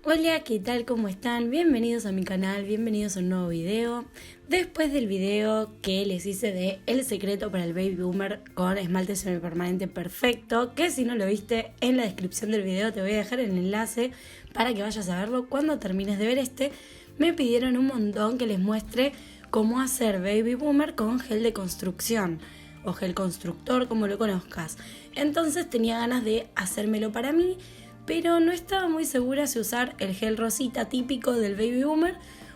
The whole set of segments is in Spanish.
Hola, ¿qué tal? ¿Cómo están? Bienvenidos a mi canal, bienvenidos a un nuevo video. Después del video que les hice de El secreto para el baby boomer con esmalte semipermanente perfecto, que si no lo viste, en la descripción del video te voy a dejar el enlace para que vayas a verlo cuando termines de ver este. Me pidieron un montón que les muestre cómo hacer baby boomer con gel de construcción o gel constructor, como lo conozcas. Entonces tenía ganas de hacérmelo para mí, pero no estaba muy segura si usar el gel rosita típico del baby boomer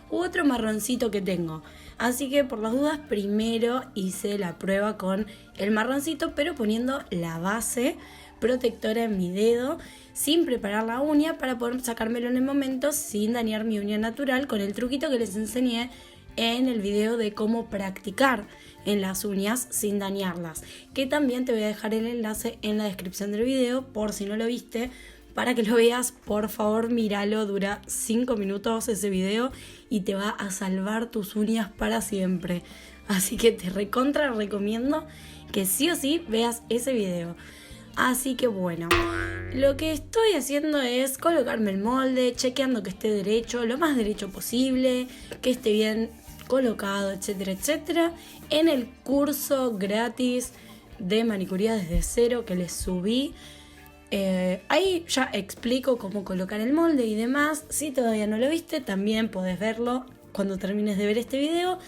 u otro marroncito que tengo. Así que por las dudas primero hice la prueba con el marroncito, pero poniendo la base protectora en mi dedo sin preparar la uña para poder sacármelo en el momento sin dañar mi uña natural, con el truquito que les enseñé en el video de cómo practicar en las uñas sin dañarlas, que también te voy a dejar el enlace en la descripción del video por si no lo viste. Para que lo veas, por favor, míralo, dura 5 minutos ese video y te va a salvar tus uñas para siempre. Así que te recontra recomiendo que sí o sí veas ese video. Así que bueno, lo que estoy haciendo es colocarme el molde, chequeando que esté derecho, lo más derecho posible, que esté bien colocado, etcétera, etcétera. En el curso gratis de manicuría desde cero que les subí, ahí ya explico cómo colocar el molde y demás. Si todavía no lo viste, también podés verlo cuando termines de ver este video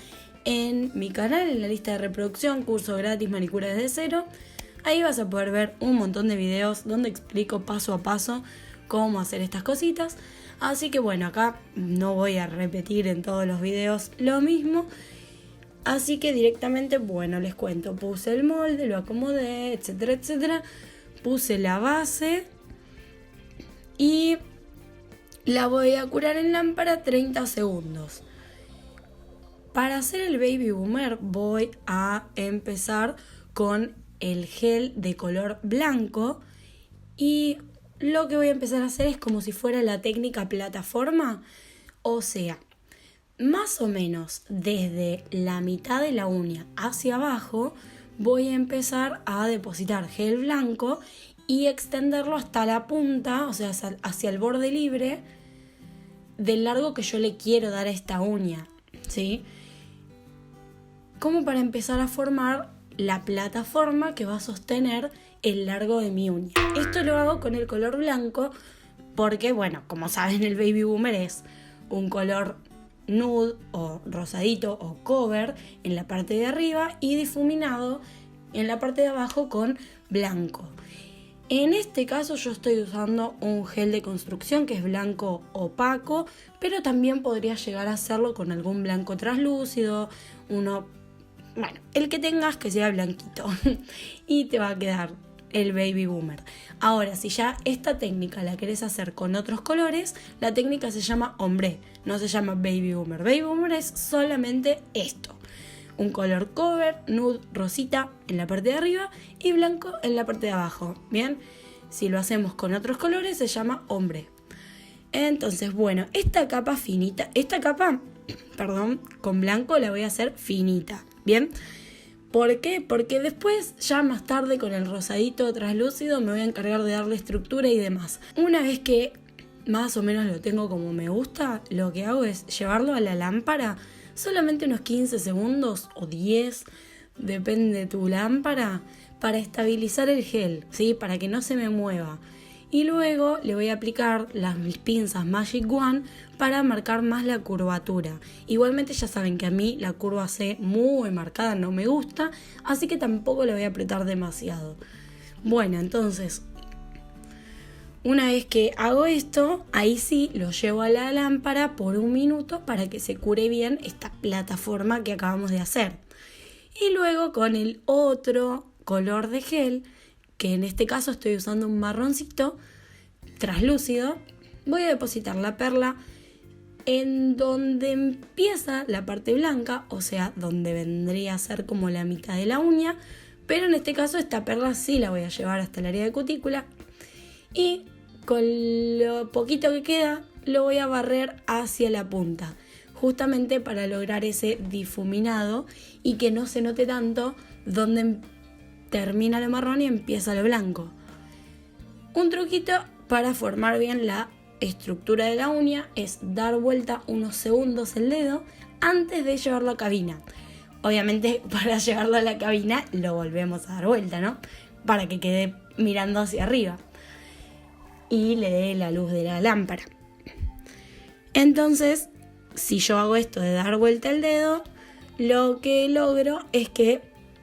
en mi canal, en la lista de reproducción, curso gratis manicura desde cero. Ahí vas a poder ver un montón de videos donde explico paso a paso cómo hacer estas cositas. Así que bueno, acá no voy a repetir en todos los videos lo mismo. Así que directamente, bueno, les cuento, puse el molde, lo acomodé, etcétera, etcétera. Puse la base y la voy a curar en lámpara 30 segundos. Para hacer el baby boomer voy a empezar con el gel de color blanco y lo que voy a empezar a hacer es como si fuera la técnica plataforma, o sea, más o menos desde la mitad de la uña hacia abajo voy a empezar a depositar gel blanco y extenderlo hasta la punta, o sea, hacia el borde libre del largo que yo le quiero dar a esta uña, ¿sí? Como para empezar a formar la plataforma que va a sostener el largo de mi uña. Esto lo hago con el color blanco porque, bueno, como saben, el baby boomer es un color nude o rosadito o cover en la parte de arriba y difuminado en la parte de abajo con blanco. En este caso yo estoy usando un gel de construcción que es blanco opaco, pero también podría llegar a hacerlo con algún blanco translúcido, bueno, el que tengas que sea blanquito y te va a quedar el baby boomer. Ahora, si ya esta técnica la querés hacer con otros colores, la técnica se llama ombre, no se llama baby boomer. Baby boomer es solamente esto: un color cover, nude, rosita en la parte de arriba y blanco en la parte de abajo. Bien, si lo hacemos con otros colores se llama ombre. Entonces, bueno, esta capa con blanco la voy a hacer finita. Bien, ¿por qué? Porque después, ya más tarde, con el rosadito translúcido me voy a encargar de darle estructura y demás. Una vez que más o menos lo tengo como me gusta, lo que hago es llevarlo a la lámpara solamente unos 15 segundos o 10, depende de tu lámpara, para estabilizar el gel, ¿sí? Para que no se me mueva. Y luego le voy a aplicar mis pinzas Magic Wand para marcar más la curvatura. Igualmente ya saben que a mí la curva C muy marcada no me gusta, así que tampoco le voy a apretar demasiado. Bueno, entonces, una vez que hago esto, ahí sí lo llevo a la lámpara por 1 minuto para que se cure bien esta plataforma que acabamos de hacer. Y luego con el otro color de gel, que en este caso estoy usando un marroncito translúcido, voy a depositar la perla en donde empieza la parte blanca, o sea, donde vendría a ser como la mitad de la uña, pero en este caso esta perla sí la voy a llevar hasta el área de cutícula y con lo poquito que queda lo voy a barrer hacia la punta, justamente para lograr ese difuminado y que no se note tanto donde termina lo marrón y empieza lo blanco. Un truquito para formar bien la estructura de la uña es dar vuelta unos segundos el dedo antes de llevarlo a cabina. Obviamente para llevarlo a la cabina lo volvemos a dar vuelta, ¿no? Para que quede mirando hacia arriba y le dé la luz de la lámpara. Entonces, si yo hago esto de dar vuelta el dedo, lo que logro es que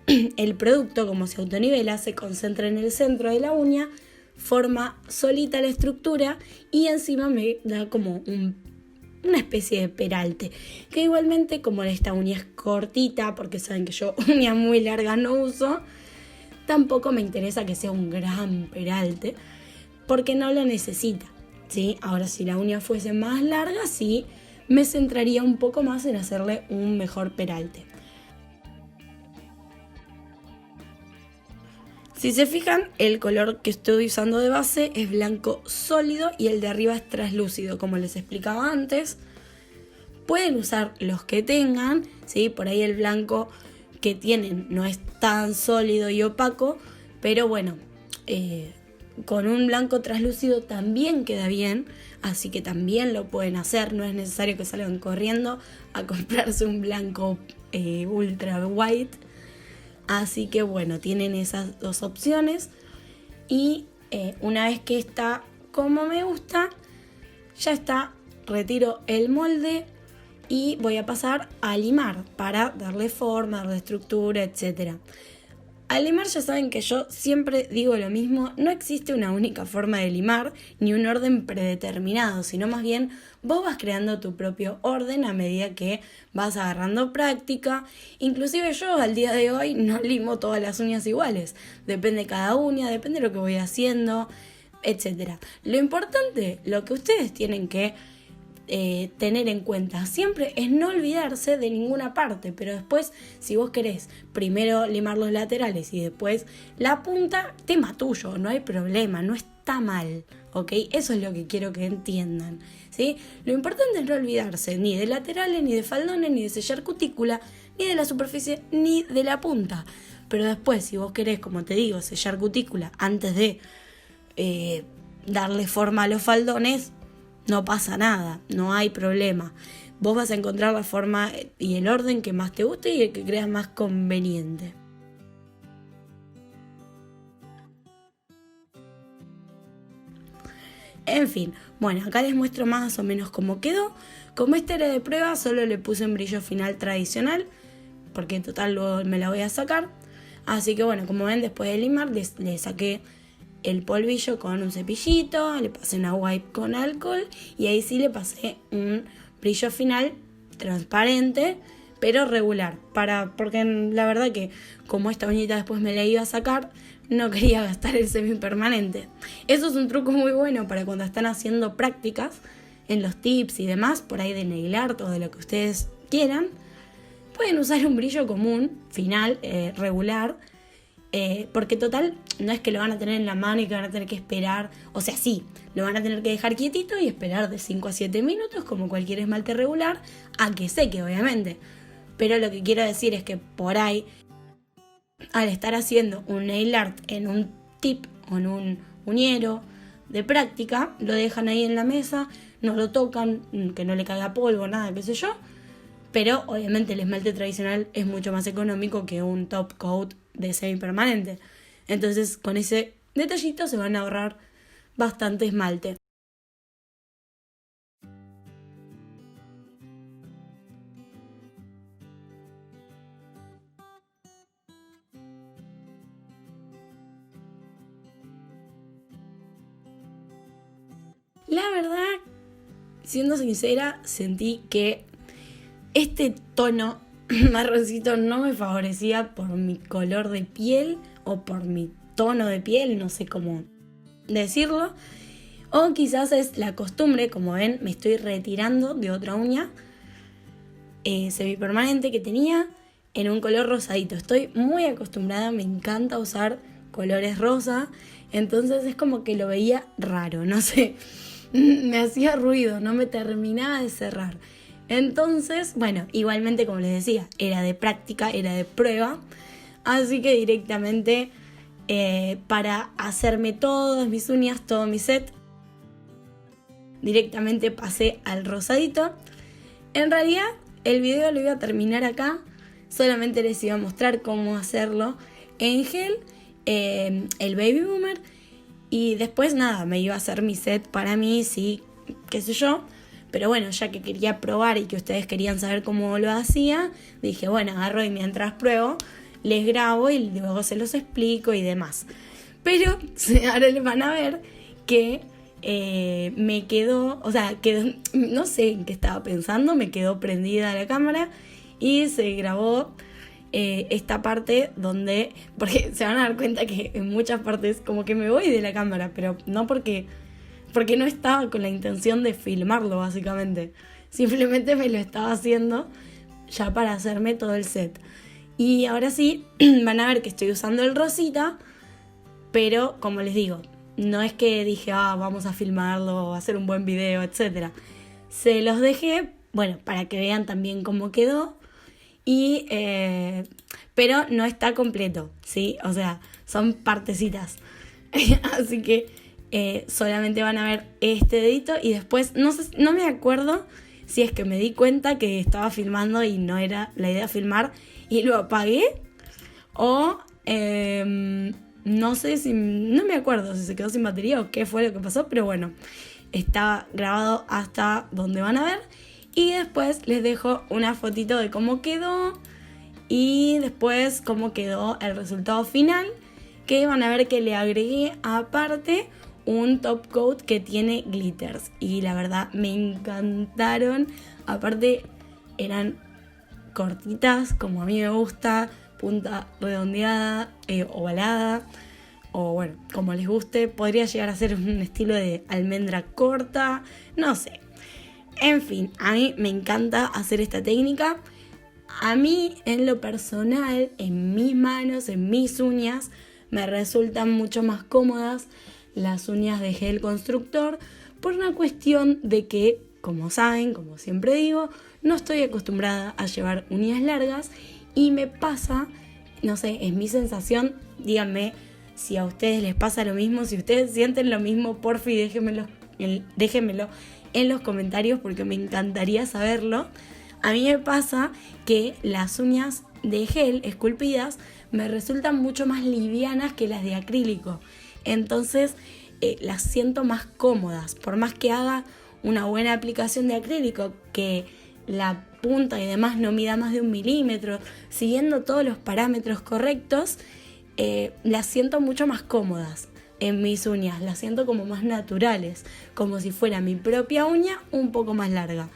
el producto, como se autonivela, se concentra en el centro de la uña, forma solita la estructura y encima me da como una especie de peralte, que igualmente, como esta uña es cortita, porque saben que yo uñas muy largas no uso, tampoco me interesa que sea un gran peralte, porque no lo necesita, ¿sí? Ahora, si la uña fuese más larga, sí, me centraría un poco más en hacerle un mejor peralte. Si se fijan, el color que estoy usando de base es blanco sólido y el de arriba es translúcido, como les explicaba antes. Pueden usar los que tengan, ¿sí? Por ahí el blanco que tienen no es tan sólido y opaco, pero bueno, con un blanco translúcido también queda bien, así que también lo pueden hacer. No es necesario que salgan corriendo a comprarse un blanco ultra white. Así que bueno, tienen esas dos opciones y una vez que está como me gusta, ya está, retiro el molde y voy a pasar a limar para darle forma, darle estructura, etc. Al limar ya saben que yo siempre digo lo mismo, no existe una única forma de limar ni un orden predeterminado, sino más bien vos vas creando tu propio orden a medida que vas agarrando práctica. Inclusive yo al día de hoy no limo todas las uñas iguales, depende de cada uña, depende de lo que voy haciendo, etc. Lo importante, lo que ustedes tienen que tener en cuenta siempre es no olvidarse de ninguna parte, pero después si vos querés primero limar los laterales y después la punta, tema tuyo, no hay problema, no está mal, ¿ok? Eso es lo que quiero que entiendan, ¿sí? Lo importante es no olvidarse ni de laterales, ni de faldones, ni de sellar cutícula, ni de la superficie, ni de la punta, pero después si vos querés, como te digo, sellar cutícula antes de darle forma a los faldones, no pasa nada, no hay problema. Vos vas a encontrar la forma y el orden que más te guste y el que creas más conveniente. En fin, bueno, acá les muestro más o menos cómo quedó. Como esta era de prueba, solo le puse un brillo final tradicional, porque en total luego me la voy a sacar. Así que bueno, como ven, después de limar, le saqué el polvillo con un cepillito, le pasé una wipe con alcohol y ahí sí le pasé un brillo final transparente pero regular, porque la verdad que como esta uñita después me la iba a sacar, no quería gastar el semipermanente. Eso es un truco muy bueno para cuando están haciendo prácticas en los tips y demás, por ahí de nail art o de lo que ustedes quieran. Pueden usar un brillo común, final, regular, porque total no es que lo van a tener en la mano y que van a tener que esperar, o sea, sí, lo van a tener que dejar quietito y esperar de 5 a 7 minutos como cualquier esmalte regular a que seque, obviamente. Pero lo que quiero decir es que por ahí, al estar haciendo un nail art en un tip o en un uñero de práctica, lo dejan ahí en la mesa, no lo tocan, que no le caiga polvo, nada, qué sé yo. Pero obviamente el esmalte tradicional es mucho más económico que un top coat de semipermanente. Entonces con ese detallito se van a ahorrar bastante esmalte. La verdad, siendo sincera, sentí que este tono marroncito no me favorecía por mi color de piel o por mi tono de piel, no sé cómo decirlo. O quizás es la costumbre, como ven, me estoy retirando de otra uña semipermanente que tenía en un color rosadito. Estoy muy acostumbrada, me encanta usar colores rosa, entonces es como que lo veía raro, no sé, me hacía ruido, no me terminaba de cerrar. Entonces, bueno, igualmente como les decía, era de práctica, era de prueba, así que directamente para hacerme todas mis uñas, todo mi set, directamente pasé al rosadito. En realidad el video lo iba a terminar acá, solamente les iba a mostrar cómo hacerlo en gel, el Baby Boomer, y después nada, me iba a hacer mi set para mí, sí, qué sé yo. Pero bueno, ya que quería probar y que ustedes querían saber cómo lo hacía, dije, bueno, agarro y mientras pruebo, les grabo y luego se los explico y demás. Pero ahora les van a ver que me quedó, o sea, no sé en qué estaba pensando, me quedó prendida la cámara y se grabó esta parte donde, porque se van a dar cuenta que en muchas partes como que me voy de la cámara, pero no porque no estaba con la intención de filmarlo básicamente, simplemente me lo estaba haciendo ya para hacerme todo el set. Y ahora sí van a ver que estoy usando el rosita, pero como les digo, no es que dije, vamos a filmarlo, a hacer un buen video, etc. Se los dejé, bueno, para que vean también cómo quedó. Y, pero no está completo, ¿sí? O sea, son partecitas. Así que solamente van a ver este dedito y después, no me acuerdo si es que me di cuenta que estaba filmando y no era la idea filmar y lo apagué o no sé si, no me acuerdo si se quedó sin batería o qué fue lo que pasó, pero bueno, está grabado hasta donde van a ver y después les dejo una fotito de cómo quedó y después cómo quedó el resultado final, que van a ver que le agregué aparte un top coat que tiene glitters y la verdad me encantaron. Aparte eran cortitas como a mí me gusta, punta redondeada, ovalada o bueno, como les guste. Podría llegar a ser un estilo de almendra corta, no sé. En fin, a mí me encanta hacer esta técnica. A mí, en lo personal, en mis manos, en mis uñas, me resultan mucho más cómodas las uñas de gel constructor por una cuestión de que, como saben, como siempre digo, no estoy acostumbrada a llevar uñas largas y me pasa, no sé, es mi sensación, díganme si a ustedes les pasa lo mismo, si ustedes sienten lo mismo, porfi, déjenmelo en los comentarios porque me encantaría saberlo. A mí me pasa que las uñas de gel esculpidas me resultan mucho más livianas que las de acrílico. Entonces las siento más cómodas. Por más que haga una buena aplicación de acrílico, que la punta y demás no mida más de 1 milímetro, siguiendo todos los parámetros correctos, las siento mucho más cómodas en mis uñas. Las siento como más naturales, como si fuera mi propia uña un poco más larga.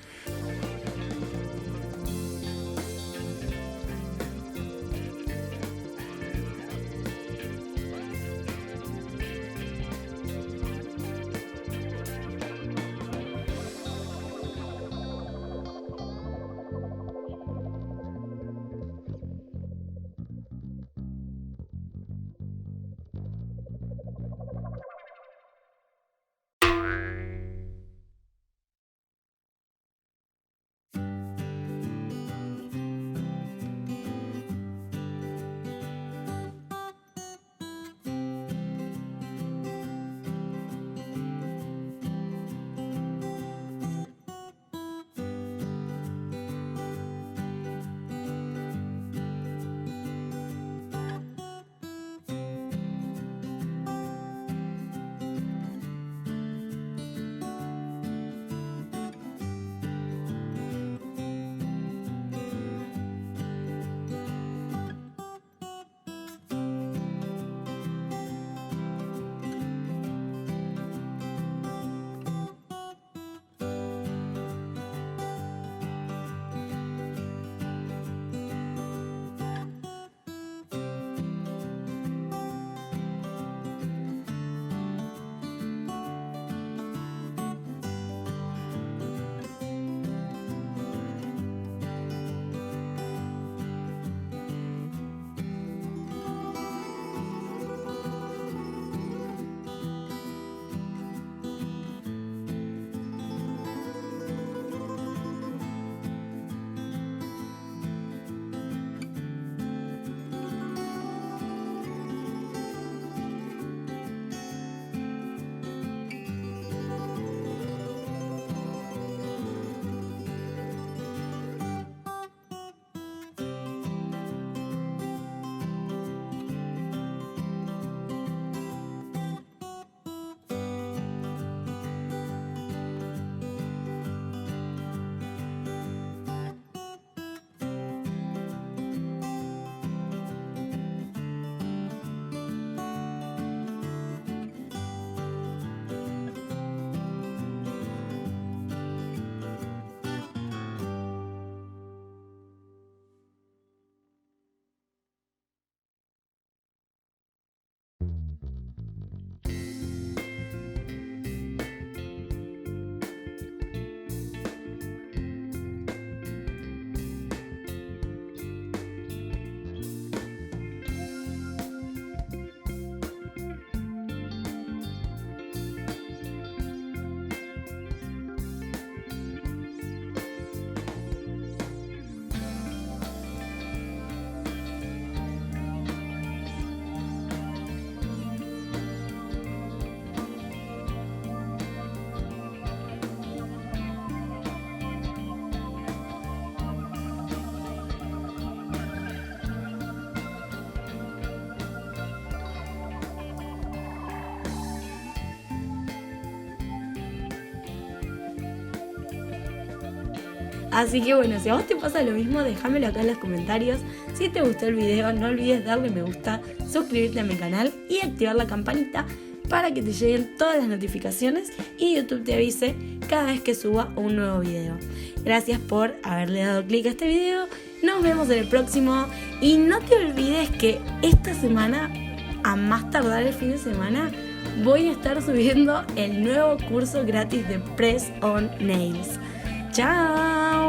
Así que bueno, si a vos te pasa lo mismo, déjamelo acá en los comentarios. Si te gustó el video, no olvides darle me gusta, suscribirte a mi canal y activar la campanita para que te lleguen todas las notificaciones y YouTube te avise cada vez que suba un nuevo video. Gracias por haberle dado clic a este video. Nos vemos en el próximo. Y no te olvides que esta semana, a más tardar el fin de semana, voy a estar subiendo el nuevo curso gratis de Press On Nails. ¡Chao!